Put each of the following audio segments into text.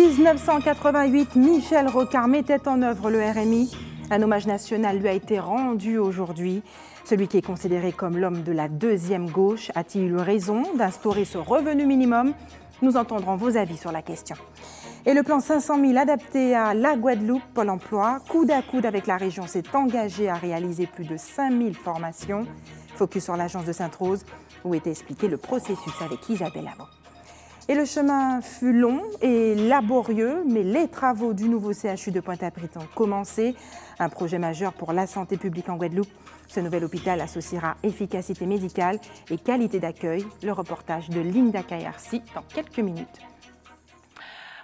1988, Michel Rocard mettait en œuvre le RMI. Un hommage national lui a été rendu aujourd'hui. Celui qui est considéré comme l'homme de la deuxième gauche a-t-il eu raison d'instaurer ce revenu minimum? Nous entendrons vos avis sur la question. Et le plan 500 000 adapté à la Guadeloupe, Pôle emploi, coude à coude avec la région, s'est engagé à réaliser plus de 5000 formations. Focus sur l'agence de Sainte-Rose, où était expliqué le processus avec Isabelle Amont. Et le chemin fut long et laborieux, mais les travaux du nouveau CHU de Pointe-à-Pitre ont commencé. Un projet majeur pour la santé publique en Guadeloupe. Ce nouvel hôpital associera efficacité médicale et qualité d'accueil. Le reportage de Linda Kayarsi dans quelques minutes.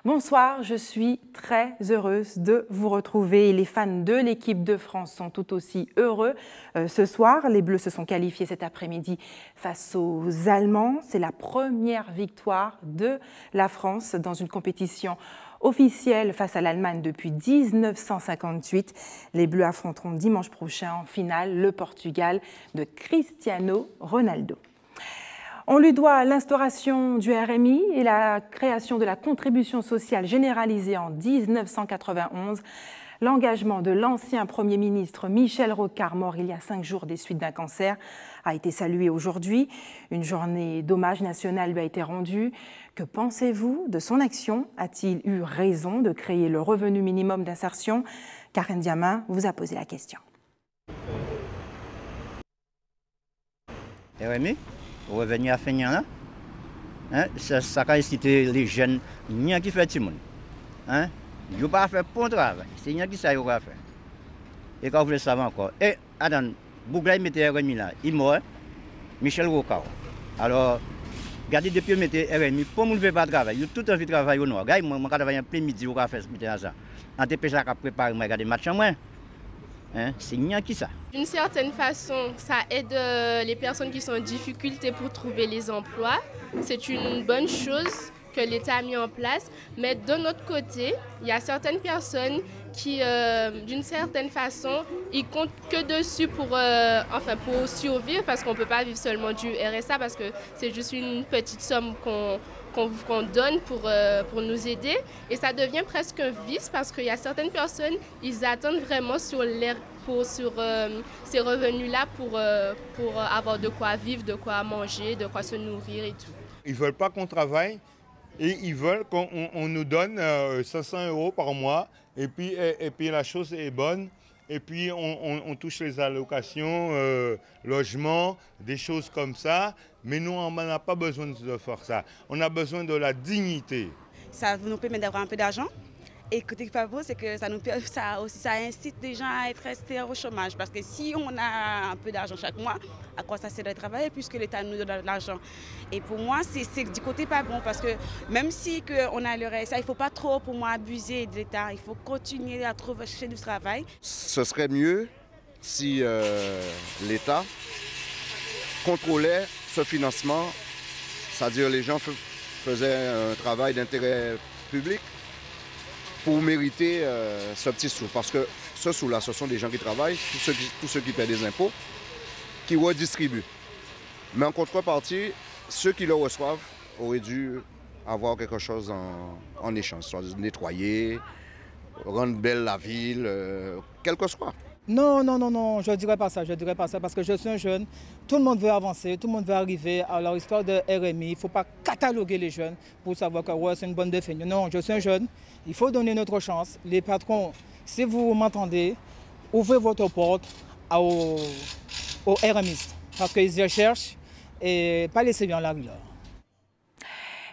Bonsoir, je suis très heureuse de vous retrouver. Et les fans de l'équipe de France sont tout aussi heureux. Ce soir, les Bleus se sont qualifiés cet après-midi face aux Allemands. C'est la première victoire de la France dans une compétition officielle face à l'Allemagne depuis 1958. Les Bleus affronteront dimanche prochain en finale le Portugal de Cristiano Ronaldo. On lui doit l'instauration du RMI et la création de la contribution sociale généralisée en 1991. L'engagement de l'ancien Premier ministre Michel Rocard, mort il y a 5 jours des suites d'un cancer, a été salué aujourd'hui. Une journée d'hommage national lui a été rendue. Que pensez-vous de son action? A-t-il eu raison de créer le revenu minimum d'insertion? Karen Diamin vous a posé la question. RMI revenu à finir là, hein, ça a incité les jeunes, il y a qui fait tout le monde. Hein, ils n'ont pas fait pour travail, c'est il y a qui ça va faire. Et quand vous le savez encore, et Adam, Bougla mettait RMI là, il mort, Michel Rocard. Alors, regardez depuis mettait RMI, pour ne pas travailler, il a tout envie de travailler au noir. Regardez, moi, je travaille en plein midi, on va faire ça. En TPJ, je prépare, je regarde match en moins. Hein? C'est rien qui ça. D'une certaine façon, ça aide les personnes qui sont en difficulté pour trouver les emplois. C'est une bonne chose que l'État a mis en place. Mais de notre côté, il y a certaines personnes qui, d'une certaine façon, ils comptent que dessus pour survivre parce qu'on ne peut pas vivre seulement du RSA parce que c'est juste une petite somme qu'on donne pour nous aider. Et ça devient presque un vice parce qu'il y a certaines personnes, ils attendent vraiment sur ces revenus-là pour avoir de quoi vivre, de quoi manger, de quoi se nourrir et tout. Ils ne veulent pas qu'on travaille et ils veulent qu'on nous donne 500 € par mois et puis la chose est bonne. Et puis on touche les allocations, logement, des choses comme ça. Mais nous, on n'a pas besoin de faire ça. On a besoin de la dignité. Ça nous permet d'avoir un peu d'argent. Et côté Favo, c'est que ça incite les gens à rester au chômage. Parce que si on a un peu d'argent chaque mois, à quoi ça sert de travailler puisque l'État nous donne de l'argent? Et pour moi, c'est du côté pas bon. Parce que même si on a le RSA, il ne faut pas trop pour moi abuser de l'État. Il faut continuer à trouver chercher du travail. Ce serait mieux si l'État contrôlait ce financement. C'est-à-dire les gens faisaient un travail d'intérêt public pour mériter ce petit sou. Parce que ce sou-là, ce sont des gens qui travaillent, tous ceux qui paient des impôts, qui redistribuent. Mais en contrepartie, ceux qui le reçoivent auraient dû avoir quelque chose en échange, soit nettoyer, rendre belle la ville, quel que soit. Non, je ne dirais pas ça, parce que je suis un jeune, tout le monde veut avancer, tout le monde veut arriver à leur histoire de RMI, il ne faut pas cataloguer les jeunes pour savoir que ouais, c'est une bonne définition. Non, je suis un jeune, il faut donner notre chance. Les patrons, si vous m'entendez, ouvrez votre porte aux RMistes, parce qu'ils y cherchent et pas laisser bien la rue là.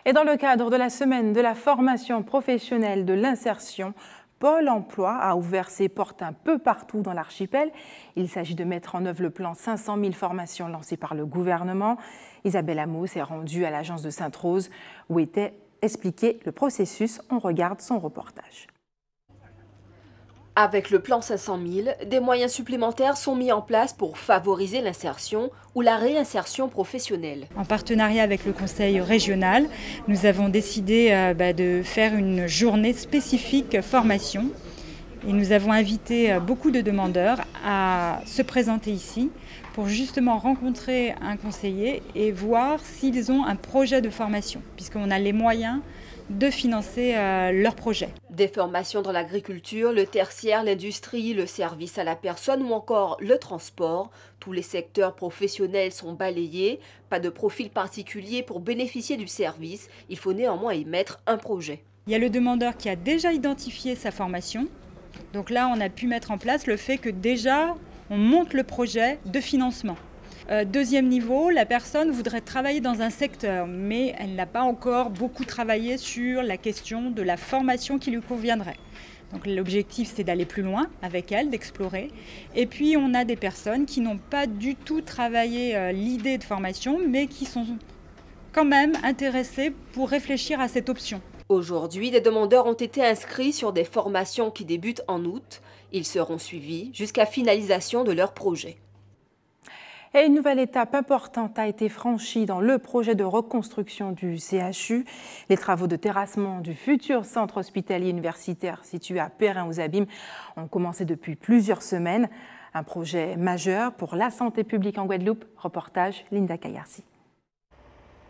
Et dans le cadre de la semaine de la formation professionnelle de l'insertion, Pôle emploi a ouvert ses portes un peu partout dans l'archipel. Il s'agit de mettre en œuvre le plan 500 000 formations lancé par le gouvernement. Isabelle Amont s'est rendue à l'agence de Sainte-Rose où était expliqué le processus. On regarde son reportage. Avec le plan 500 000, des moyens supplémentaires sont mis en place pour favoriser l'insertion ou la réinsertion professionnelle. En partenariat avec le Conseil régional, nous avons décidé de faire une journée spécifique formation. Et nous avons invité beaucoup de demandeurs à se présenter ici pour justement rencontrer un conseiller et voir s'ils ont un projet de formation, puisqu'on a les moyens de financer leurs projets. Des formations dans l'agriculture, le tertiaire, l'industrie, le service à la personne ou encore le transport. Tous les secteurs professionnels sont balayés. Pas de profil particulier pour bénéficier du service. Il faut néanmoins y mettre un projet. Il y a le demandeur qui a déjà identifié sa formation. Donc là, on a pu mettre en place le fait que déjà, on monte le projet de financement. Deuxième niveau, la personne voudrait travailler dans un secteur, mais elle n'a pas encore beaucoup travaillé sur la question de la formation qui lui conviendrait. Donc l'objectif, c'est d'aller plus loin avec elle, d'explorer. Et puis, on a des personnes qui n'ont pas du tout travaillé l'idée de formation, mais qui sont quand même intéressées pour réfléchir à cette option. Aujourd'hui, des demandeurs ont été inscrits sur des formations qui débutent en août. Ils seront suivis jusqu'à finalisation de leur projet. Et une nouvelle étape importante a été franchie dans le projet de reconstruction du CHU. Les travaux de terrassement du futur centre hospitalier universitaire situé à Perrin-aux-Abîmes ont commencé depuis plusieurs semaines. Un projet majeur pour la santé publique en Guadeloupe. Reportage Linda Kayarsi.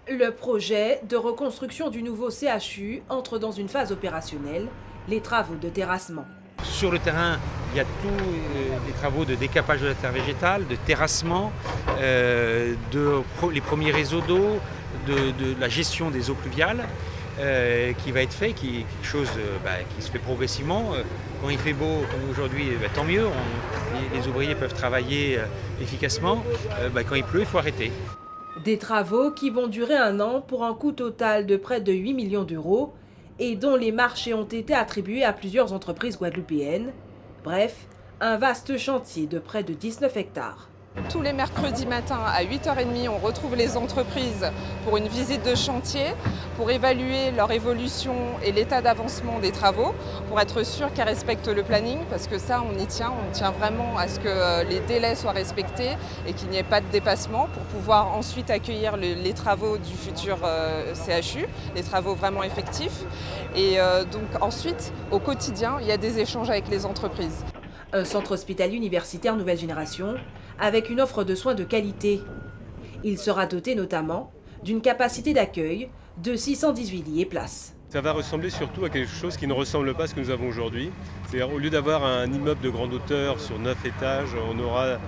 Le projet de reconstruction du nouveau CHU entre dans une phase opérationnelle, les travaux de terrassement. Sur le terrain, il y a tous les travaux de décapage de la terre végétale, de terrassement, les premiers réseaux d'eau, de la gestion des eaux pluviales qui va être fait, qui est quelque chose qui se fait progressivement. Quand il fait beau, comme aujourd'hui, tant mieux, les ouvriers peuvent travailler efficacement. Quand il pleut, il faut arrêter. Des travaux qui vont durer 1 an pour un coût total de près de 8 millions d'euros et dont les marchés ont été attribués à plusieurs entreprises guadeloupéennes. Bref, un vaste chantier de près de 19 hectares. Tous les mercredis matins à 8h30, on retrouve les entreprises pour une visite de chantier, pour évaluer leur évolution et l'état d'avancement des travaux, pour être sûr qu'elles respectent le planning, parce que ça, on tient vraiment à ce que les délais soient respectés et qu'il n'y ait pas de dépassement pour pouvoir ensuite accueillir les travaux du futur CHU, les travaux vraiment effectifs. Et donc ensuite, au quotidien, il y a des échanges avec les entreprises. Un centre hospitalier universitaire nouvelle génération avec une offre de soins de qualité. Il sera doté notamment d'une capacité d'accueil de 618 lits et places. Ça va ressembler surtout à quelque chose qui ne ressemble pas à ce que nous avons aujourd'hui. C'est-à-dire au lieu d'avoir un immeuble de grande hauteur sur 9 étages, on aura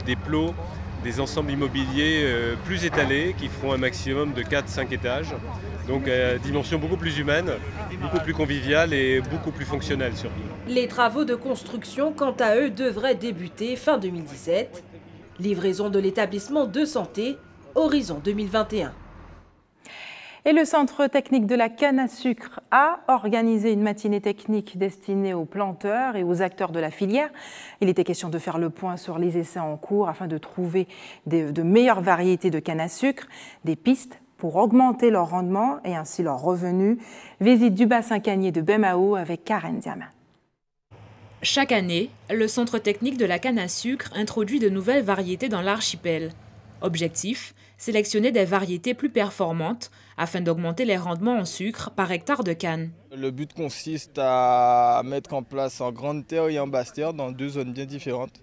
des plots, des ensembles immobiliers plus étalés qui feront un maximum de 4-5 étages. Donc à dimension beaucoup plus humaine, beaucoup plus conviviale et beaucoup plus fonctionnelle surtout. Les travaux de construction, quant à eux, devraient débuter fin 2017. Livraison de l'établissement de santé, horizon 2021. Et le Centre technique de la canne à sucre a organisé une matinée technique destinée aux planteurs et aux acteurs de la filière. Il était question de faire le point sur les essais en cours afin de trouver de meilleures variétés de canne à sucre, des pistes pour augmenter leur rendement et ainsi leurs revenus. Visite du bassin cannier de Bemao avec Karen Diama. Chaque année, le Centre technique de la canne à sucre introduit de nouvelles variétés dans l'archipel. Objectif, sélectionner des variétés plus performantes afin d'augmenter les rendements en sucre par hectare de canne. Le but consiste à mettre en place en grande terre et en basse terre, dans 2 zones bien différentes,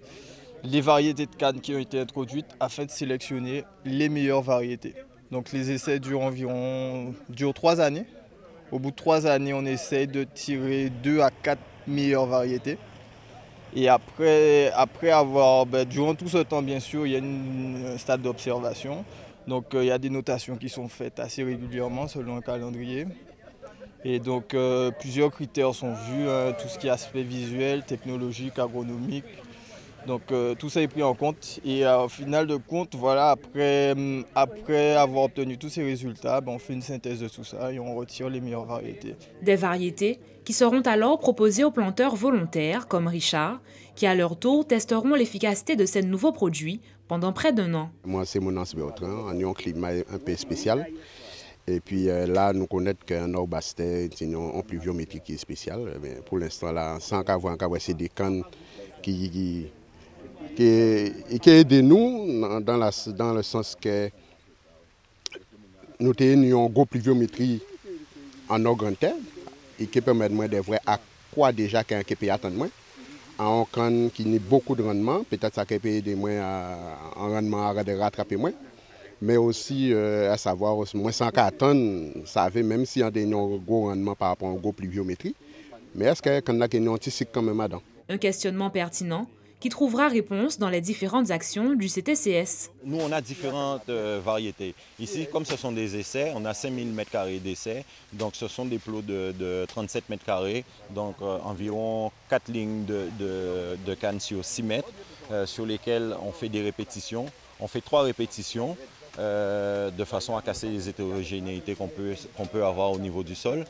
les variétés de canne qui ont été introduites afin de sélectionner les meilleures variétés. Donc les essais durent 3 années. Au bout de 3 années, on essaye de tirer 2 à 4 meilleures variétés. Et après avoir, durant tout ce temps, bien sûr, il y a un stade d'observation. Donc il y a des notations qui sont faites assez régulièrement selon un calendrier. Et donc plusieurs critères sont vus, tout ce qui est aspect visuel, technologique, agronomique. Donc tout ça est pris en compte et au final de compte, voilà, après avoir obtenu tous ces résultats, on fait une synthèse de tout ça et on retire les meilleures variétés. Des variétés qui seront alors proposées aux planteurs volontaires comme Richard, qui à leur tour testeront l'efficacité de ces nouveaux produits pendant près d'1 an. Moi c'est Monas Bertrand, on a un climat un peu spécial. Et puis là, nous connaissons qu'un Orbastet, c'est une pluviométrie qui est spéciale. Mais pour l'instant, là, sans qu'avoir c'est des cannes qui aident nous dans le sens que nous avons une grosse pluviométrie en nos grandes terres et qui permet de voir à quoi déjà qu'un qui peut attendre moins. En canne qui a beaucoup de rendement, peut-être ça peut aider moins en rendement à rattraper moins. mais aussi à savoir, moins 104 tonnes, ça fait même si on a un gros rendement par rapport à une grosse pluviométrie, mais est-ce qu'on a un petit cycle quand même là-dedans? Un questionnement pertinent qui trouvera réponse dans les différentes actions du CTCS. Nous, on a différentes variétés. Ici, comme ce sont des essais, on a 5000 m² d'essais. Donc, ce sont des plots de 37 m², donc environ 4 lignes de canne sur 6 mètres, sur lesquelles on fait des répétitions. On fait 3 répétitions de façon à casser les hétérogénéités qu'on peut avoir au niveau du sol.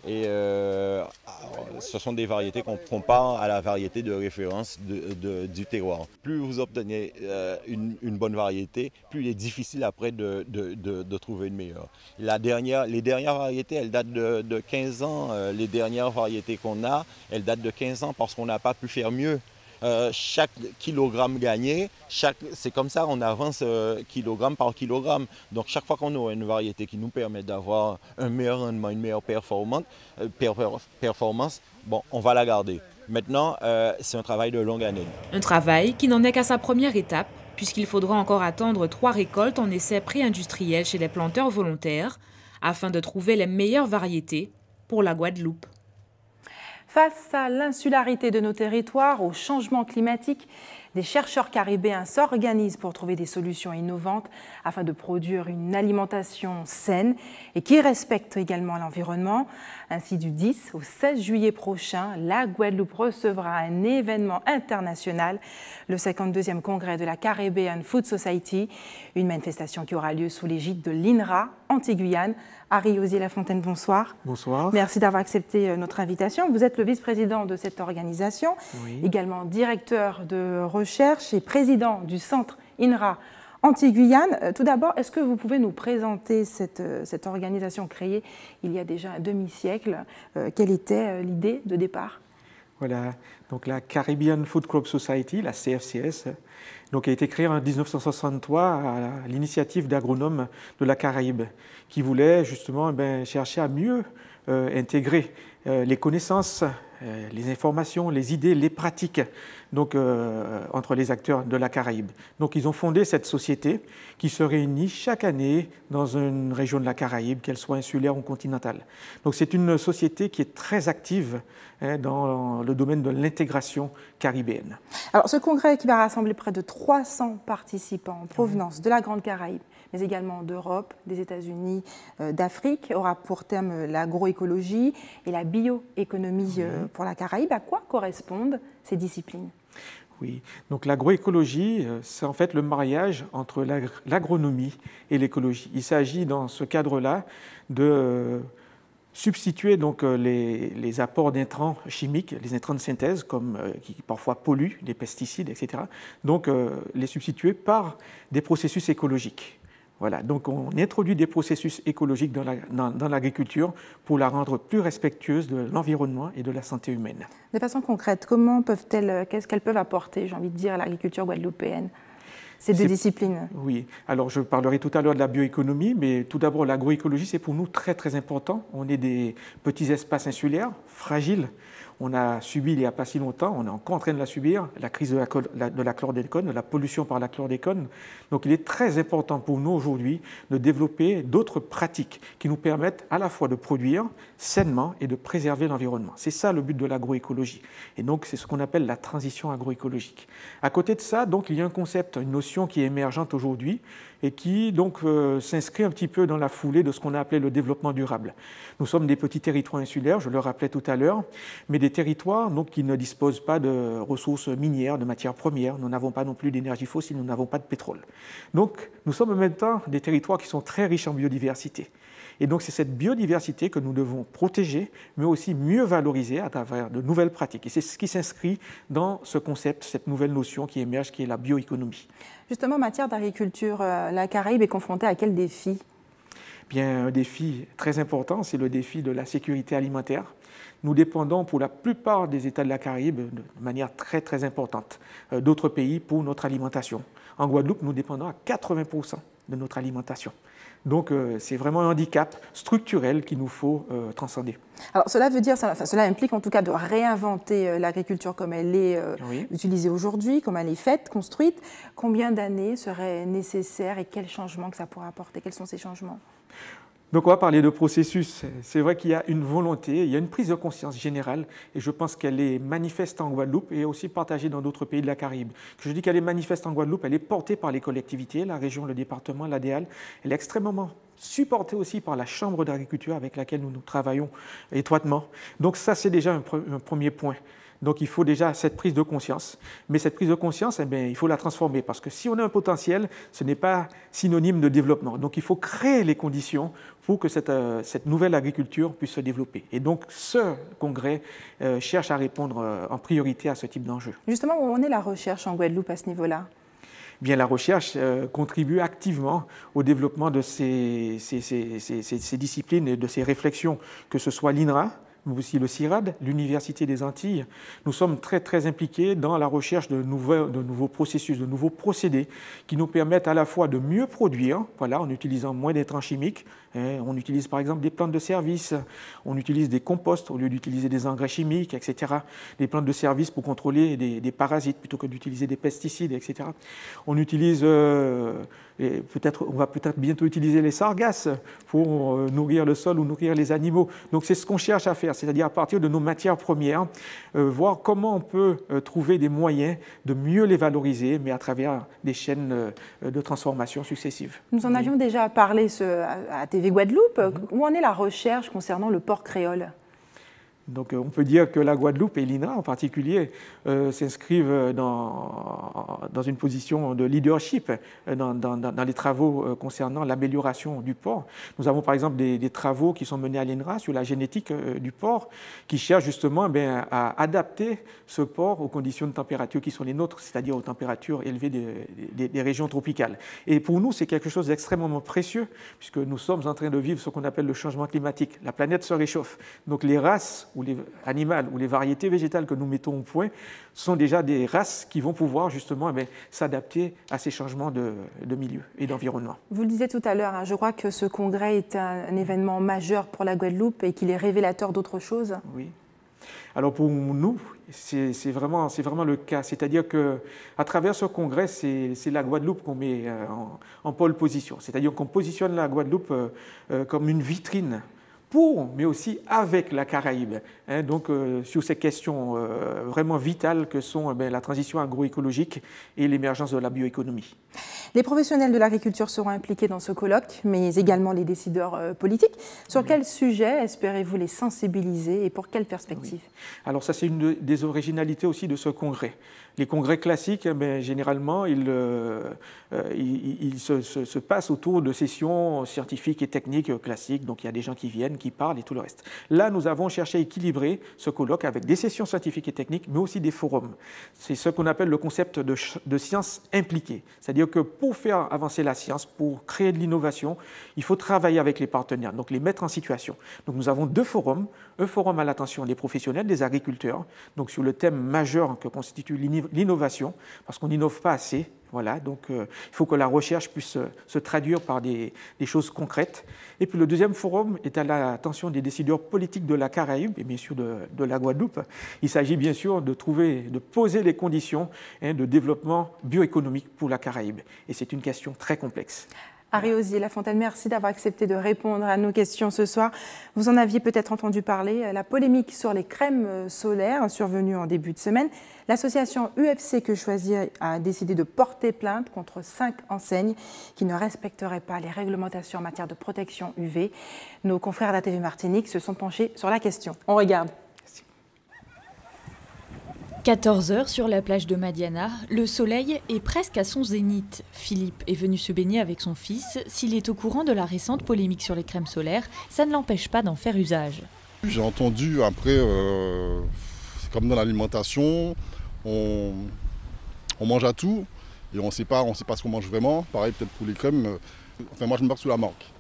Et ce sont des variétés qu'on compare à la variété de référence du terroir. Plus vous obtenez une bonne variété, plus il est difficile après de trouver une meilleure. Les dernières variétés, elles datent de 15 ans. Les dernières variétés qu'on a, elles datent de 15 ans parce qu'on n'a pas pu faire mieux. Chaque kilogramme gagné, c'est comme ça on avance kilogramme par kilogramme. Donc chaque fois qu'on aura une variété qui nous permet d'avoir un meilleur rendement, une meilleure performance, bon, on va la garder. Maintenant, c'est un travail de longue année. Un travail qui n'en est qu'à sa première étape, puisqu'il faudra encore attendre 3 récoltes en essai pré-industriel chez les planteurs volontaires, afin de trouver les meilleures variétés pour la Guadeloupe. Face à l'insularité de nos territoires, au changement climatique, des chercheurs caribéens s'organisent pour trouver des solutions innovantes afin de produire une alimentation saine et qui respecte également l'environnement. Ainsi, du 10 au 16 juillet prochain, la Guadeloupe recevra un événement international, le 52e congrès de la Caribbean Food Society, une manifestation qui aura lieu sous l'égide de l'INRA, Antilles-Guyane. Harry Osier-Lafontaine, bonsoir. Bonsoir. Merci d'avoir accepté notre invitation. Vous êtes le vice-président de cette organisation, oui. Également directeur de recherche et président du centre INRA Antilles-Guyane. Tout d'abord, est-ce que vous pouvez nous présenter cette organisation créée il y a déjà un demi-siècle? Quelle était l'idée de départ? Voilà, donc la Caribbean Food Club Society, la CFCS, donc a été créée en 1963 à l'initiative d'agronomes de la Caraïbe qui voulaient justement chercher à mieux intégrer les connaissances, les informations, les idées, les pratiques donc, entre les acteurs de la Caraïbe. Donc ils ont fondé cette société qui se réunit chaque année dans une région de la Caraïbe, qu'elle soit insulaire ou continentale. Donc c'est une société qui est très active dans le domaine de l'intégration caribéenne. Alors ce congrès qui va rassembler près de 300 participants en provenance de la Grande Caraïbe, mais également d'Europe, des États-Unis, d'Afrique, aura pour thème l'agroécologie et la bioéconomie pour la Caraïbe. À quoi correspondent ces disciplines? Oui, donc l'agroécologie, c'est en fait le mariage entre l'agronomie et l'écologie. Il s'agit dans ce cadre-là de substituer donc les apports d'intrants chimiques, les intrants de synthèse qui parfois polluent, les pesticides, etc. Donc les substituer par des processus écologiques. Voilà, donc on introduit des processus écologiques dans l'agriculture pour la rendre plus respectueuse de l'environnement et de la santé humaine. De façon concrète, qu'est-ce qu'elles peuvent apporter, j'ai envie de dire, à l'agriculture guadeloupéenne, ces deux disciplines? Oui, alors je parlerai tout à l'heure de la bioéconomie, mais tout d'abord l'agroécologie, c'est pour nous très très important. On est des petits espaces insulaires, fragiles. On a subi il n'y a pas si longtemps, on est encore en train de la subir, la crise de la chlordécone, de la pollution par la chlordécone. Donc il est très important pour nous aujourd'hui de développer d'autres pratiques qui nous permettent à la fois de produire sainement et de préserver l'environnement. C'est ça le but de l'agroécologie. Et donc c'est ce qu'on appelle la transition agroécologique. À côté de ça, donc, il y a un concept, une notion qui est émergente aujourd'hui et qui donc s'inscrit un petit peu dans la foulée de ce qu'on a appelé le développement durable. Nous sommes des petits territoires insulaires, je le rappelais tout à l'heure, mais des territoires donc, qui ne disposent pas de ressources minières, de matières premières, nous n'avons pas non plus d'énergie fossile, nous n'avons pas de pétrole. Donc nous sommes en même temps des territoires qui sont très riches en biodiversité. Et donc c'est cette biodiversité que nous devons protéger, mais aussi mieux valoriser à travers de nouvelles pratiques. Et c'est ce qui s'inscrit dans ce concept, cette nouvelle notion qui émerge, qui est la bioéconomie. Justement, en matière d'agriculture, la Caraïbe est confrontée à quel défi? Bien, un défi très important, c'est le défi de la sécurité alimentaire. Nous dépendons pour la plupart des États de la Caraïbe de manière très très importante d'autres pays pour notre alimentation. En Guadeloupe, nous dépendons à 80% de notre alimentation. Donc c'est vraiment un handicap structurel qu'il nous faut transcender. Alors cela veut dire, cela implique en tout cas de réinventer l'agriculture comme elle est utilisée aujourd'hui, comme elle est faite, construite. Combien d'années seraient nécessaires et quels changements que ça pourrait apporter? Quels sont ces changements? Donc on va parler de processus. C'est vrai qu'il y a une volonté, il y a une prise de conscience générale et je pense qu'elle est manifeste en Guadeloupe et aussi partagée dans d'autres pays de la Caraïbe. Je dis qu'elle est manifeste en Guadeloupe, elle est portée par les collectivités, la région, le département, l'ADEAL. Elle est extrêmement supportée aussi par la Chambre d'agriculture avec laquelle nous travaillons étroitement. Donc ça, c'est déjà un premier point. Donc il faut déjà cette prise de conscience. Mais cette prise de conscience, il faut la transformer parce que si on a un potentiel, ce n'est pas synonyme de développement. Donc il faut créer les conditions pour que cette nouvelle agriculture puisse se développer. Et donc ce congrès cherche à répondre en priorité à ce type d'enjeu. Justement, où en est la recherche en Guadeloupe à ce niveau-là? Bien, la recherche contribue activement au développement de ces disciplines et de ces réflexions, que ce soit l'INRA, mais aussi le CIRAD, l'Université des Antilles. Nous sommes très, très impliqués dans la recherche de nouveaux processus, de nouveaux procédés qui nous permettent à la fois de mieux produire, en utilisant moins d'intrants chimiques. On utilise par exemple des plantes de service, on utilise des composts au lieu d'utiliser des engrais chimiques, etc. Des plantes de service pour contrôler des parasites plutôt que d'utiliser des pesticides, etc. On utilise, on va peut-être bientôt utiliser les sargasses pour nourrir le sol ou nourrir les animaux. Donc c'est ce qu'on cherche à faire, c'est-à-dire à partir de nos matières premières, voir comment on peut trouver des moyens de mieux les valoriser, mais à travers des chaînes de transformation successives. Nous en avions déjà parlé à TV Guadeloupe. Où en est la recherche concernant le porc créole? Donc on peut dire que la Guadeloupe et l'INRA en particulier s'inscrivent dans une position de leadership dans les travaux concernant l'amélioration du porc. Nous avons par exemple des travaux qui sont menés à l'INRA sur la génétique du porc qui cherchent justement à adapter ce porc aux conditions de température qui sont les nôtres, c'est-à-dire aux températures élevées des régions tropicales. Et pour nous, c'est quelque chose d'extrêmement précieux puisque nous sommes en train de vivre ce qu'on appelle le changement climatique. La planète se réchauffe. Donc les races ou les animales ou les variétés végétales que nous mettons au point sont déjà des races qui vont pouvoir justement s'adapter à ces changements de milieu et d'environnement. Vous le disiez tout à l'heure, je crois que ce congrès est un événement majeur pour la Guadeloupe et qu'il est révélateur d'autre chose. Oui. Alors pour nous, c'est vraiment le cas. C'est-à-dire qu'à travers ce congrès, c'est la Guadeloupe qu'on met en pole position. C'est-à-dire qu'on positionne la Guadeloupe comme une vitrine mais aussi avec la Caraïbe. Donc sur ces questions vraiment vitales que sont la transition agroécologique et l'émergence de la bioéconomie. Les professionnels de l'agriculture seront impliqués dans ce colloque, mais également les décideurs politiques. Sur quel sujet espérez-vous les sensibiliser et pour quelle perspective? Alors ça, c'est une des originalités aussi de ce congrès. Les congrès classiques, généralement, ils se passent autour de sessions scientifiques et techniques classiques. Donc il y a des gens qui viennent, qui parlent et tout le reste. Là, nous avons cherché à équilibrer ce colloque avec des sessions scientifiques et techniques, mais aussi des forums. C'est ce qu'on appelle le concept de science impliquée. C'est-à-dire que pour faire avancer la science, pour créer de l'innovation, il faut travailler avec les partenaires, donc les mettre en situation. Donc nous avons deux forums, un forum à l'attention des professionnels, des agriculteurs, donc sur le thème majeur que constitue l'innovation, parce qu'on n'innove pas assez. Voilà, donc il faut que la recherche puisse se traduire par des choses concrètes. Et puis le deuxième forum est à l'attention des décideurs politiques de la Caraïbe et bien sûr de la Guadeloupe. Il s'agit bien sûr de poser les conditions de développement bioéconomique pour la Caraïbe. Et c'est une question très complexe. Harry Osier-Lafontaine, merci d'avoir accepté de répondre à nos questions ce soir. Vous en aviez peut-être entendu parler, la polémique sur les crèmes solaires survenue en début de semaine. L'association UFC Que Choisir a décidé de porter plainte contre 5 enseignes qui ne respecteraient pas les réglementations en matière de protection UV. Nos confrères d'ATV Martinique se sont penchés sur la question. On regarde. 14h sur la plage de Madiana, le soleil est presque à son zénith. Philippe est venu se baigner avec son fils. S'il est au courant de la récente polémique sur les crèmes solaires, ça ne l'empêche pas d'en faire usage. J'ai entendu, après, c'est comme dans l'alimentation, on mange à tout et on ne sait pas ce qu'on mange vraiment. Pareil peut-être pour les crèmes, enfin moi je me base sous la marque.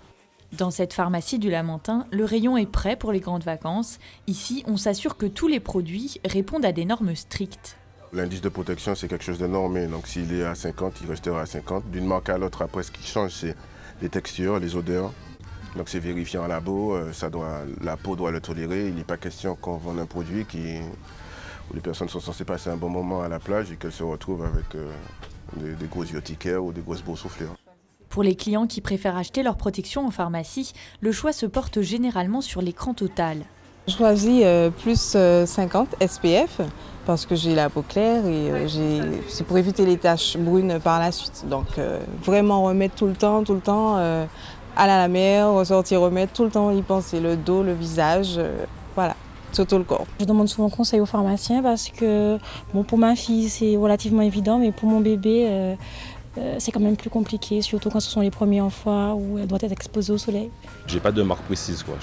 Dans cette pharmacie du Lamentin, le rayon est prêt pour les grandes vacances. Ici, on s'assure que tous les produits répondent à des normes strictes. L'indice de protection, c'est quelque chose de normé. Donc s'il est à 50, il restera à 50. D'une marque à l'autre, après, ce qui change, c'est les textures, les odeurs. Donc c'est vérifié en labo, la peau doit le tolérer. Il n'est pas question qu'on vende un produit où les personnes sont censées passer un bon moment à la plage et qu'elles se retrouvent avec des grosses urticaires ou des grosses boursouflures. Pour les clients qui préfèrent acheter leur protection en pharmacie, le choix se porte généralement sur l'écran total. Je choisis plus 50 SPF parce que j'ai la peau claire et c'est pour éviter les taches brunes par la suite. Donc vraiment remettre tout le temps, aller à la mer, ressortir, remettre tout le temps, y penser, le dos, le visage, voilà, surtout le corps. Je demande souvent conseil aux pharmaciens parce que bon, pour ma fille c'est relativement évident, mais pour mon bébé c'est quand même plus compliqué, surtout quand ce sont les premières fois où elle doit être exposée au soleil. J'ai pas de marque précise, quoi.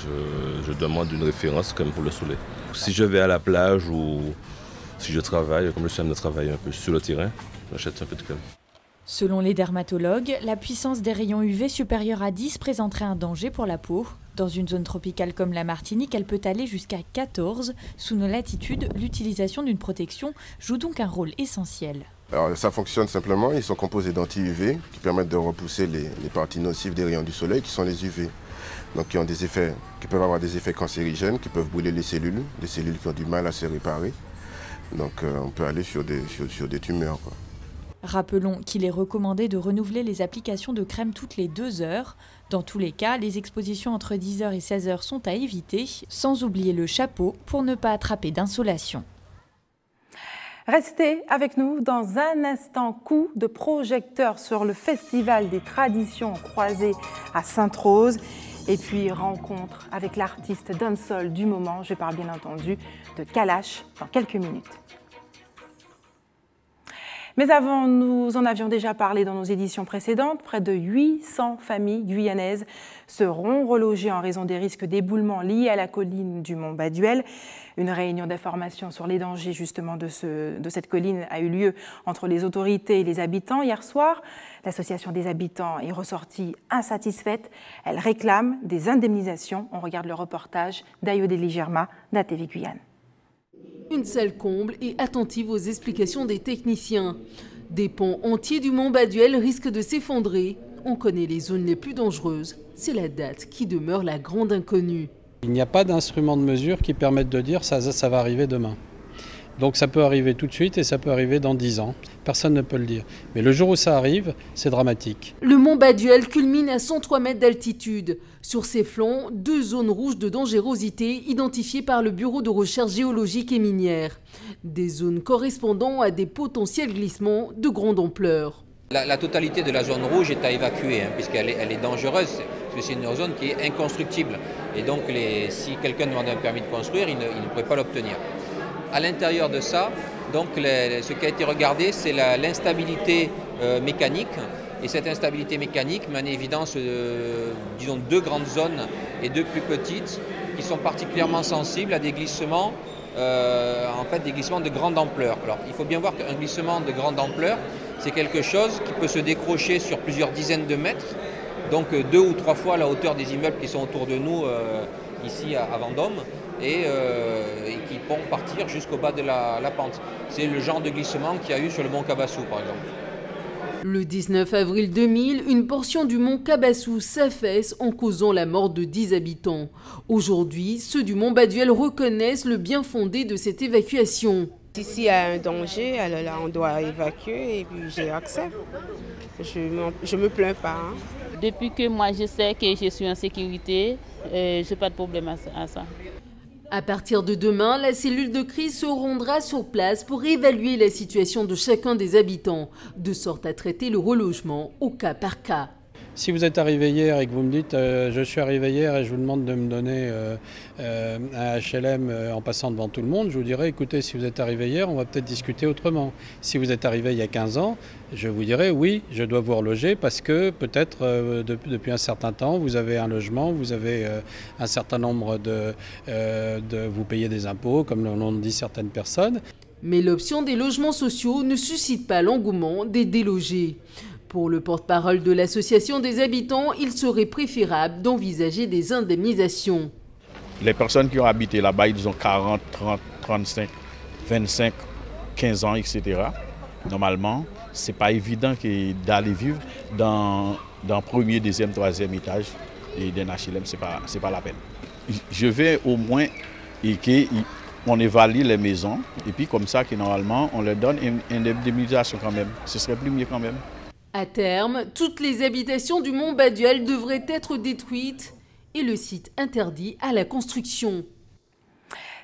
Je demande une référence comme pour le soleil. Si je vais à la plage ou si je travaille, comme je suis amené à travailler un peu sur le terrain, j'achète un peu de crème. Selon les dermatologues, la puissance des rayons UV supérieure à 10 présenterait un danger pour la peau. Dans une zone tropicale comme la Martinique, elle peut aller jusqu'à 14. Sous nos latitudes, l'utilisation d'une protection joue donc un rôle essentiel. Alors, ça fonctionne simplement, ils sont composés d'anti-UV qui permettent de repousser les parties nocives des rayons du soleil qui sont les UV. Donc qui peuvent avoir des effets cancérigènes, qui peuvent brûler les cellules qui ont du mal à se réparer. Donc on peut aller sur des tumeurs, quoi. Rappelons qu'il est recommandé de renouveler les applications de crème toutes les 2 heures. Dans tous les cas, les expositions entre 10h et 16h sont à éviter, sans oublier le chapeau pour ne pas attraper d'insolation. Restez avec nous dans un instant, coup de projecteur sur le Festival des traditions croisées à Sainte-Rose. Et puis rencontre avec l'artiste dancehall du moment, je parle bien entendu de Kalash dans quelques minutes. Mais avant, nous en avions déjà parlé dans nos éditions précédentes, près de 800 familles guyanaises seront relogées en raison des risques d'éboulement liés à la colline du Mont Baduel. Une réunion d'information sur les dangers justement de cette colline a eu lieu entre les autorités et les habitants hier soir. L'association des habitants est ressortie insatisfaite. Elle réclame des indemnisations. On regarde le reportage d'Ayodélie Germa d'ATV Guyane. Une salle comble et attentive aux explications des techniciens. Des ponts entiers du Mont Baduel risquent de s'effondrer. On connaît les zones les plus dangereuses. C'est la date qui demeure la grande inconnue. Il n'y a pas d'instrument de mesure qui permette de dire ça va arriver demain. Donc ça peut arriver tout de suite et ça peut arriver dans 10 ans. Personne ne peut le dire. Mais le jour où ça arrive, c'est dramatique. Le Mont Baduel culmine à 103 mètres d'altitude. Sur ses flancs, 2 zones rouges de dangerosité identifiées par le Bureau de recherche géologique et minière. Des zones correspondant à des potentiels glissements de grande ampleur. La totalité de la zone rouge est à évacuer, puisqu'elle est dangereuse, parce que c'est une zone qui est inconstructible. Et donc si quelqu'un demande un permis de construire, il ne pourrait pas l'obtenir. À l'intérieur de ça, donc, ce qui a été regardé, c'est l'instabilité mécanique. Et cette instabilité mécanique met en évidence, disons, 2 grandes zones et 2 plus petites qui sont particulièrement sensibles à des glissements, des glissements de grande ampleur. Alors, il faut bien voir qu'un glissement de grande ampleur, c'est quelque chose qui peut se décrocher sur plusieurs dizaines de mètres, donc 2 ou 3 fois la hauteur des immeubles qui sont autour de nous, ici à Vendôme. Et qui vont partir jusqu'au bas de la pente. C'est le genre de glissement qu'il y a eu sur le mont Kabassou, par exemple. Le 19 avril 2000, une portion du mont Kabassou s'affaisse en causant la mort de 10 habitants. Aujourd'hui, ceux du mont Baduel reconnaissent le bien fondé de cette évacuation. S'il y a un danger, alors là, on doit évacuer et puis j'ai accès. Je me plains pas. Depuis que moi je sais que je suis en sécurité, je n'ai pas de problème à ça. À partir de demain, la cellule de crise se rendra sur place pour évaluer la situation de chacun des habitants, de sorte à traiter le relogement au cas par cas. Si vous êtes arrivé hier et que vous me dites je suis arrivé hier et je vous demande de me donner un HLM en passant devant tout le monde, je vous dirais écoutez, si vous êtes arrivé hier, on va peut-être discuter autrement. Si vous êtes arrivé il y a 15 ans, je vous dirais oui, je dois vous reloger parce que peut-être depuis un certain temps, vous avez un logement, vous avez un certain nombre vous payez des impôts, comme l'ont dit certaines personnes. Mais l'option des logements sociaux ne suscite pas l'engouement des délogés. Pour le porte-parole de l'association des habitants, il serait préférable d'envisager des indemnisations. Les personnes qui ont habité là-bas, ils ont 40, 30, 35, 25, 15 ans, etc. normalement, ce n'est pas évident d'aller vivre dans le premier, deuxième, troisième étage d'un HLM, ce n'est pas la peine. Je vais au moins qu'on évalue les maisons et puis comme ça, que normalement, on leur donne une indemnisation quand même. Ce serait plus mieux quand même. À terme, toutes les habitations du Mont Baduel devraient être détruites et le site interdit à la construction.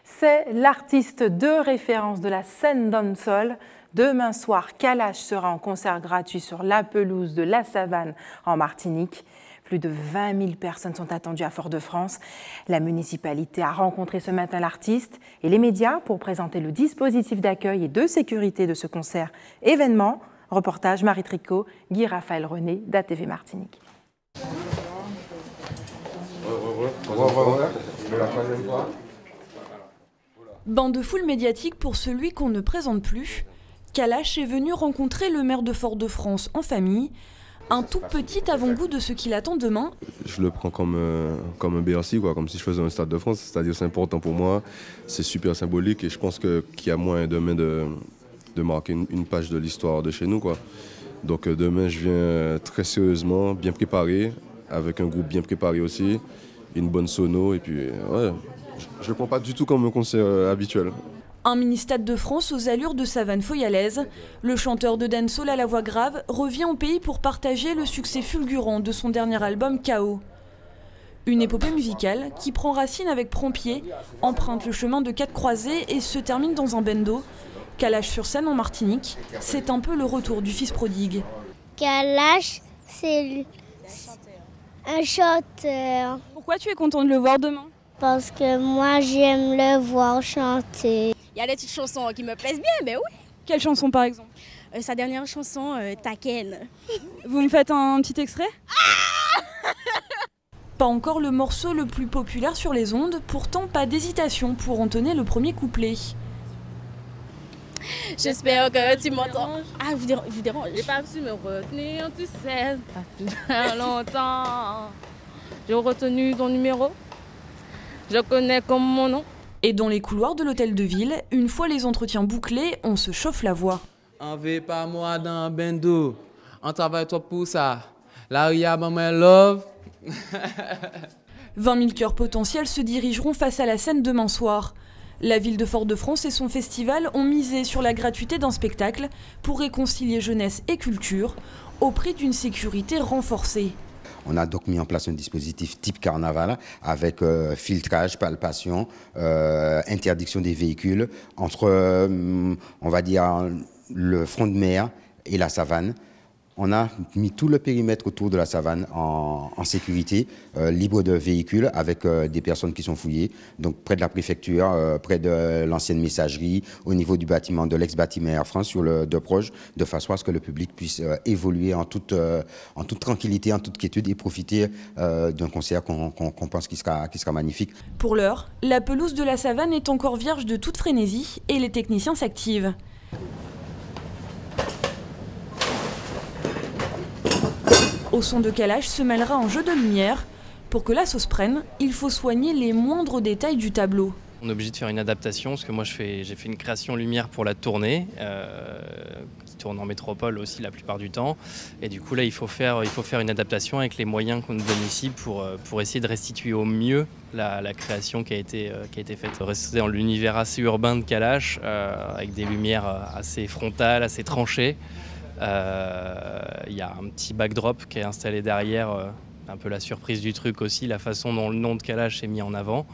C'est l'artiste de référence de la scène dancehall. Demain soir, Kalash sera en concert gratuit sur la pelouse de la Savane en Martinique. Plus de 20 000 personnes sont attendues à Fort-de-France. La municipalité a rencontré ce matin l'artiste et les médias pour présenter le dispositif d'accueil et de sécurité de ce concert événement. Reportage Marie Tricot, Guy-Raphaël René, d'ATV Martinique. Bain de foule médiatique pour celui qu'on ne présente plus. Kalash est venu rencontrer le maire de Fort-de-France en famille. Un tout petit avant-goût de ce qu'il attend demain. Je le prends comme un Bercy, comme si je faisais un Stade de France. C'est-à-dire c'est important pour moi, c'est super symbolique et je pense qu'il y a moyen demain de marquer une page de l'histoire de chez nous. Donc demain, je viens très sérieusement, bien préparé, avec un groupe bien préparé aussi, une bonne sono et puis ouais, je ne le prends pas du tout comme un concert habituel. Un mini-stade de France aux allures de savane foyalaise. Le chanteur de dancehall à la voix grave revient au pays pour partager le succès fulgurant de son dernier album KO. Une épopée musicale qui prend racine avec Prompier, emprunte le chemin de 4 croisées et se termine dans un bendo. Kalash sur scène en Martinique, c'est un peu le retour du fils prodigue. Kalash, c'est un chanteur. Pourquoi tu es content de le voir demain? Parce que moi j'aime le voir chanter. Il y a des petites chansons qui me plaisent bien, mais oui. Quelle chanson par exemple? Sa dernière chanson, Taken. Vous me faites un petit extrait? Pas encore le morceau le plus populaire sur les ondes, pourtant pas d'hésitation pour entonner le premier couplet. J'espère que tu m'entends. Ah, vous dérange. J'ai pas su me retenir, tu sais, pas longtemps. J'ai retenu ton numéro. Je connais comme mon nom. Et dans les couloirs de l'hôtel de ville, une fois les entretiens bouclés, on se chauffe la voix. On veut pas moi dans bendo. On travaille toi pour ça. La ria maman love. 20 000 cœurs potentiels se dirigeront face à la scène demain soir. La ville de Fort-de-France et son festival ont misé sur la gratuité d'un spectacle pour réconcilier jeunesse et culture au prix d'une sécurité renforcée. On a donc mis en place un dispositif type carnaval avec filtrage, palpation, interdiction des véhicules entre, on va dire, le front de mer et la savane. On a mis tout le périmètre autour de la savane en sécurité, libre de véhicules, avec des personnes qui sont fouillées, donc près de la préfecture, près de l'ancienne messagerie, au niveau du bâtiment, de l'ex-bâtiment Air France, sur le de proche, de façon à ce que le public puisse évoluer en toute tranquillité, en toute quiétude et profiter d'un concert qu'on pense qui sera magnifique. Pour l'heure, la pelouse de la savane est encore vierge de toute frénésie et les techniciens s'activent. Au son de Kalash se mêlera un jeu de lumière. Pour que la sauce prenne, il faut soigner les moindres détails du tableau. On est obligé de faire une adaptation, parce que moi j'ai fait une création lumière pour la tournée, qui tourne en métropole aussi la plupart du temps. Et du coup là il faut faire une adaptation avec les moyens qu'on nous donne ici pour essayer de restituer au mieux la création qui a été faite. Rester dans l'univers assez urbain de Kalash, avec des lumières assez frontales, assez tranchées. Il y a un petit backdrop qui est installé derrière, un peu la surprise du truc aussi, la façon dont le nom de Kalash est mis en avant.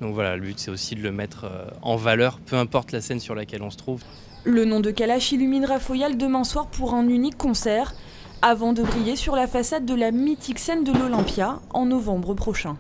Donc voilà, le but c'est aussi de le mettre en valeur, peu importe la scène sur laquelle on se trouve. Le nom de Kalash illuminera Foyal demain soir pour un unique concert, avant de briller sur la façade de la mythique scène de l'Olympia en novembre prochain.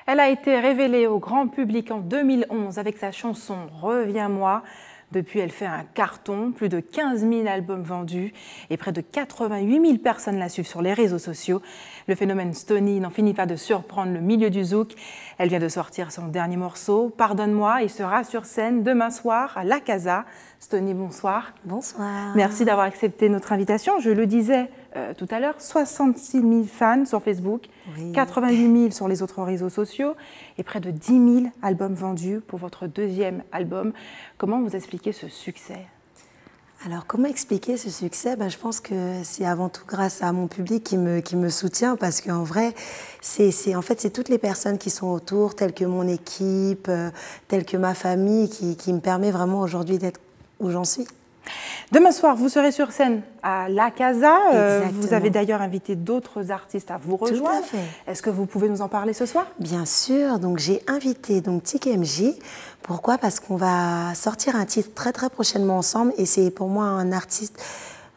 Elle a été révélée au grand public en 2011 avec sa chanson « Reviens-moi ». Depuis, elle fait un carton, plus de 15 000 albums vendus et près de 88 000 personnes la suivent sur les réseaux sociaux. Le phénomène Stony n'en finit pas de surprendre le milieu du zouk. Elle vient de sortir son dernier morceau, « Pardonne-moi », et sera sur scène demain soir à La Casa. Stony, bonsoir. Bonsoir. Merci d'avoir accepté notre invitation. Je le disais tout à l'heure, 66 000 fans sur Facebook, oui. 88 000 sur les autres réseaux sociaux et près de 10 000 albums vendus pour votre deuxième album. Comment vous expliquez ce succès ? Alors, comment expliquer ce succès? Je pense que c'est avant tout grâce à mon public qui me soutient, parce qu'en vrai, en fait, c'est toutes les personnes qui sont autour, telles que mon équipe, telles que ma famille, qui me permet vraiment aujourd'hui d'être où j'en suis. Demain soir, vous serez sur scène à La Casa. Vous avez d'ailleurs invité d'autres artistes à vous rejoindre. Tout à fait. Est-ce que vous pouvez nous en parler ce soir? Bien sûr. Donc, j'ai invité Tic MJ. Pourquoi? Parce qu'on va sortir un titre très très prochainement ensemble, et c'est pour moi un artiste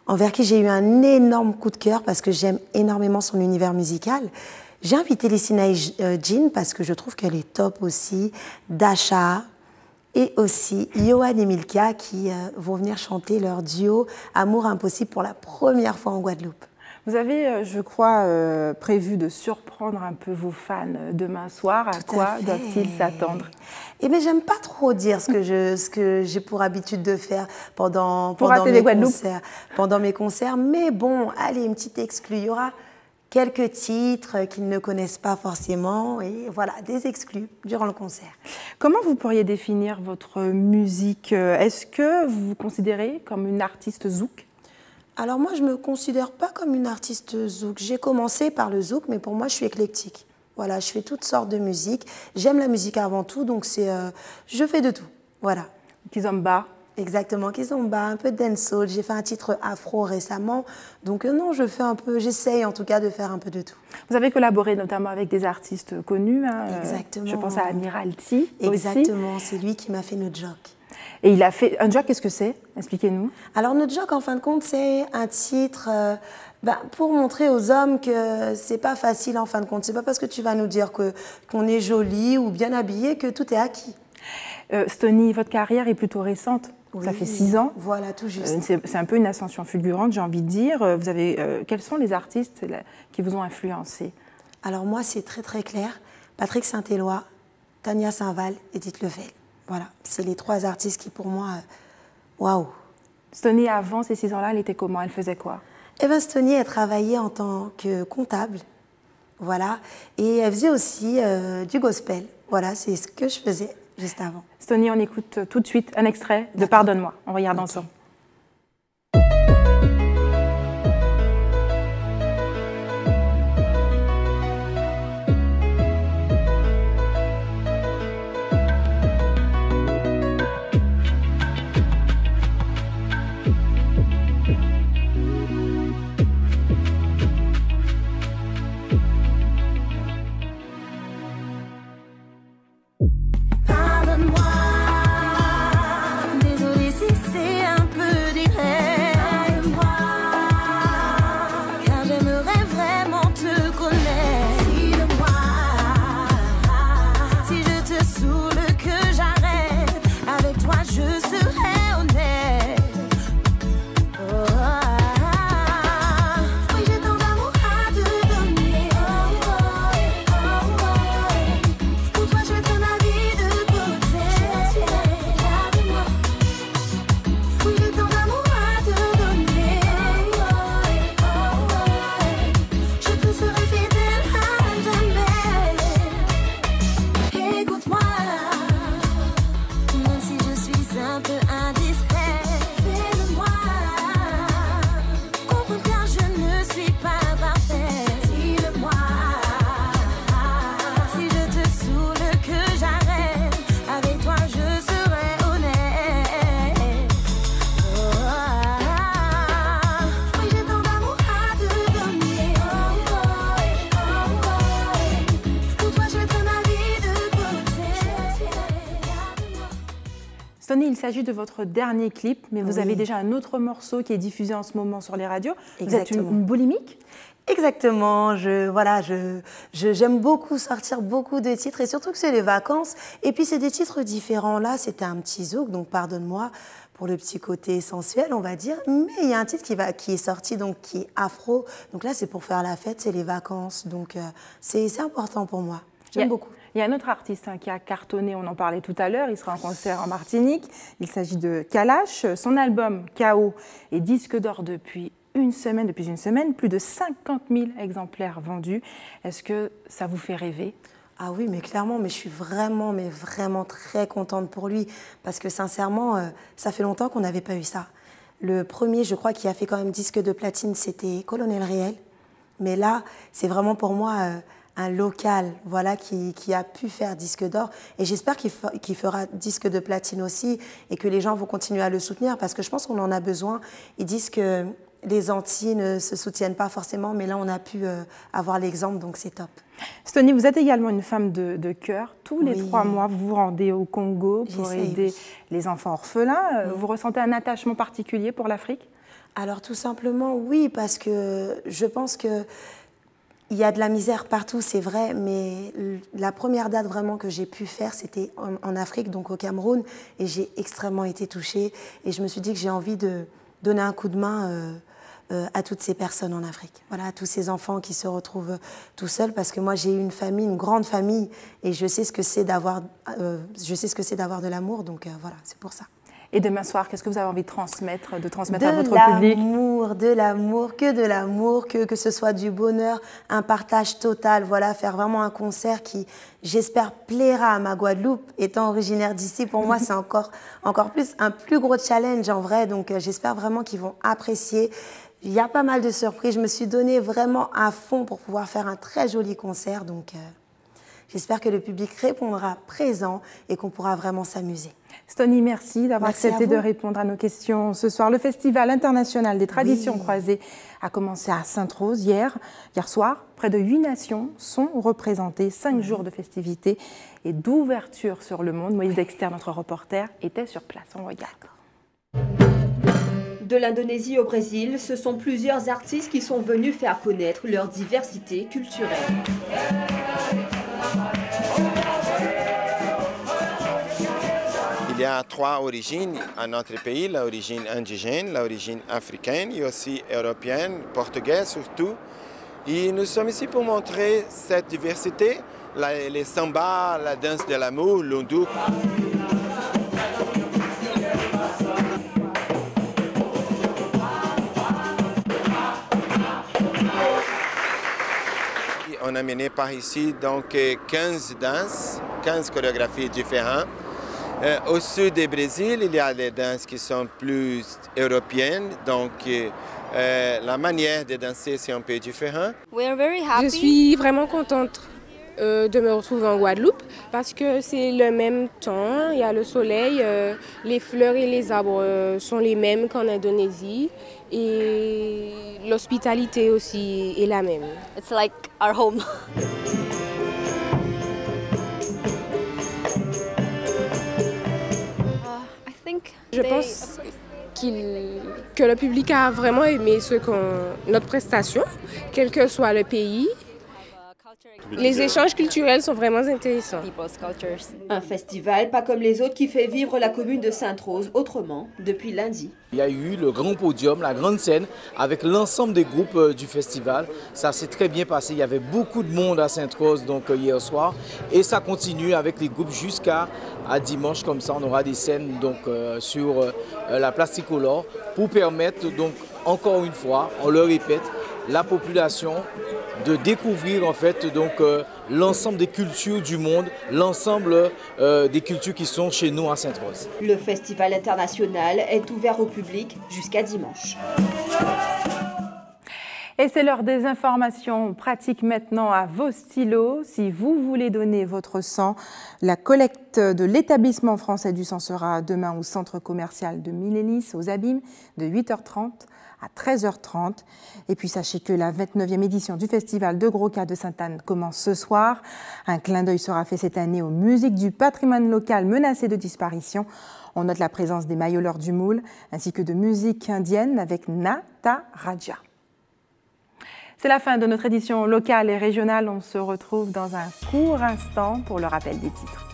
envers qui j'ai eu un énorme coup de cœur parce que j'aime énormément son univers musical. J'ai invité Lissina Jean parce que je trouve qu'elle est top aussi, Dasha, et aussi Yohan et Milka qui vont venir chanter leur duo Amour Impossible pour la première fois en Guadeloupe. Vous avez, je crois, prévu de surprendre un peu vos fans demain soir. À quoi doivent-ils s'attendre? Eh bien, j'aime pas trop dire ce que j'ai pour habitude de faire pendant mes concerts. Mais bon, allez, une petite exclue. Il y aura quelques titres qu'ils ne connaissent pas forcément, et voilà, des exclus durant le concert. Comment vous pourriez définir votre musique? Est-ce que vous vous considérez comme une artiste zouk? Alors moi, je ne me considère pas comme une artiste zouk. J'ai commencé par le zouk, mais pour moi, je suis éclectique. Voilà, je fais toutes sortes de musique. J'aime la musique avant tout, donc je fais de tout. Voilà. Kizomba. Exactement, Kizomba, un peu de dancehall. J'ai fait un titre afro récemment. Donc non, j'essaye en tout cas de faire un peu de tout. Vous avez collaboré notamment avec des artistes connus. Exactement. Je pense à Amiralty. Exactement, c'est lui qui m'a fait No Joke. Et il a fait un joke, qu'est-ce que c'est? Expliquez-nous. Alors, No Joke, en fin de compte, c'est un titre pour montrer aux hommes que c'est pas facile, en fin de compte. C'est pas parce que tu vas nous dire qu'on est joli ou bien habillé que tout est acquis. Stony, votre carrière est plutôt récente. Oui, ça fait 6 ans. Voilà, tout juste. C'est un peu une ascension fulgurante, j'ai envie de dire. Quels sont les artistes qui vous ont influencé? Alors, moi, c'est très, très clair. Patrick Saint-Éloi, Tania Saint-Val, Edith Lefel. Voilà, c'est les 3 artistes qui, pour moi, waouh. Stony, avant ces 6 ans-là, elle était comment? Elle faisait quoi? Eh bien, Stony, elle travaillait en tant que comptable, voilà, et elle faisait aussi du gospel. Voilà, c'est ce que je faisais juste avant. Stony, on écoute tout de suite un extrait de Pardonne-moi. On regarde ensemble. Stony, il s'agit de votre dernier clip, mais vous avez déjà un autre morceau qui est diffusé en ce moment sur les radios. Exactement. Vous êtes une boulimique? Exactement. J'aime beaucoup sortir beaucoup de titres, et surtout que c'est les vacances. Et puis, c'est des titres différents. Là, c'était un petit zouk, donc pardonne-moi pour le petit côté sensuel, on va dire. Mais il y a un titre qui est sorti, donc qui est afro. Donc là, c'est pour faire la fête, c'est les vacances. Donc, c'est important pour moi. J'aime beaucoup. Il y a un autre artiste qui a cartonné, on en parlait tout à l'heure, il sera en concert en Martinique. Il s'agit de Kalash. Son album KO est disque d'or depuis une semaine, plus de 50 000 exemplaires vendus. Est-ce que ça vous fait rêver? Ah oui, mais clairement, mais je suis vraiment, mais vraiment très contente pour lui. Parce que sincèrement, ça fait longtemps qu'on n'avait pas eu ça. Le premier, je crois, qui a fait quand même disque de platine, c'était Colonel Réel. Mais là, c'est vraiment pour moi un local, voilà, qui a pu faire disque d'or. Et j'espère qu'il fera disque de platine aussi et que les gens vont continuer à le soutenir parce que je pense qu'on en a besoin. Ils disent que les Antilles ne se soutiennent pas forcément, mais là, on a pu avoir l'exemple, donc c'est top. Stoney, vous êtes également une femme de cœur. Tous les 3 mois, vous vous rendez au Congo pour aider les enfants orphelins. Vous ressentez un attachement particulier pour l'Afrique? Alors, tout simplement, oui, parce que je pense que il y a de la misère partout, c'est vrai, mais la première date vraiment que j'ai pu faire, c'était en Afrique, donc au Cameroun, et j'ai extrêmement été touchée. Et je me suis dit que j'ai envie de donner un coup de main à toutes ces personnes en Afrique, voilà, à tous ces enfants qui se retrouvent tout seuls, parce que moi j'ai eu une famille, une grande famille, et je sais ce que c'est d'avoir, de l'amour, donc voilà, c'est pour ça. Et demain soir, qu'est-ce que vous avez envie de transmettre à votre public? De l'amour, que ce soit du bonheur, un partage total, voilà, faire vraiment un concert qui, j'espère, plaira à ma Guadeloupe. Étant originaire d'ici, pour moi, c'est encore plus un plus gros challenge en vrai, donc j'espère vraiment qu'ils vont apprécier. Il y a pas mal de surprises, je me suis donnée vraiment à fond pour pouvoir faire un très joli concert, donc j'espère que le public répondra présent et qu'on pourra vraiment s'amuser. Stoney, merci d'avoir accepté de répondre à nos questions ce soir. Le Festival international des traditions croisées a commencé à Sainte-Rose hier soir. Près de 8 nations sont représentées, 5 jours de festivités et d'ouverture sur le monde. Moïse Dexter, notre reporter, était sur place. On regarde. De l'Indonésie au Brésil, ce sont plusieurs artistes qui sont venus faire connaître leur diversité culturelle. Il y a 3 origines à notre pays, l'origine indigène, l'origine africaine et aussi européenne, portugaise surtout. Et nous sommes ici pour montrer cette diversité, les samba, la danse de l'amour, l'undu. On a mené par ici donc 15 danses, 15 chorégraphies différentes. Au sud du Brésil, il y a des danses qui sont plus européennes, donc la manière de danser c'est un peu différent. Je suis vraiment contente de me retrouver en Guadeloupe parce que c'est le même temps, il y a le soleil, les fleurs et les arbres sont les mêmes qu'en Indonésie et l'hospitalité aussi est la même. It's like our home. Je pense que le public a vraiment aimé notre prestation, quel que soit le pays. Les échanges culturels sont vraiment intéressants. Un festival pas comme les autres qui fait vivre la commune de Sainte-Rose autrement depuis lundi. Il y a eu le grand podium, la grande scène avec l'ensemble des groupes du festival. Ça s'est très bien passé. Il y avait beaucoup de monde à Sainte-Rose donc hier soir et ça continue avec les groupes jusqu'à dimanche. Comme ça, on aura des scènes donc sur la place tricolore pour permettre donc encore une fois, on le répète, la population de découvrir en fait donc l'ensemble des cultures du monde, l'ensemble des cultures qui sont chez nous à Sainte-Rose. Le festival international est ouvert au public jusqu'à dimanche. Et c'est l'heure des informations pratiques maintenant à vos stylos. Si vous voulez donner votre sang, la collecte de l'établissement français du sang sera demain au centre commercial de Milénis, aux Abîmes, de 8h30 à 13h30. Et puis sachez que la 29e édition du Festival de Gros-Cas de Sainte-Anne commence ce soir. Un clin d'œil sera fait cette année aux musiques du patrimoine local menacé de disparition. On note la présence des Mayoleurs du Moule ainsi que de musique indienne avec Nataraja. C'est la fin de notre édition locale et régionale. On se retrouve dans un court instant pour le rappel des titres.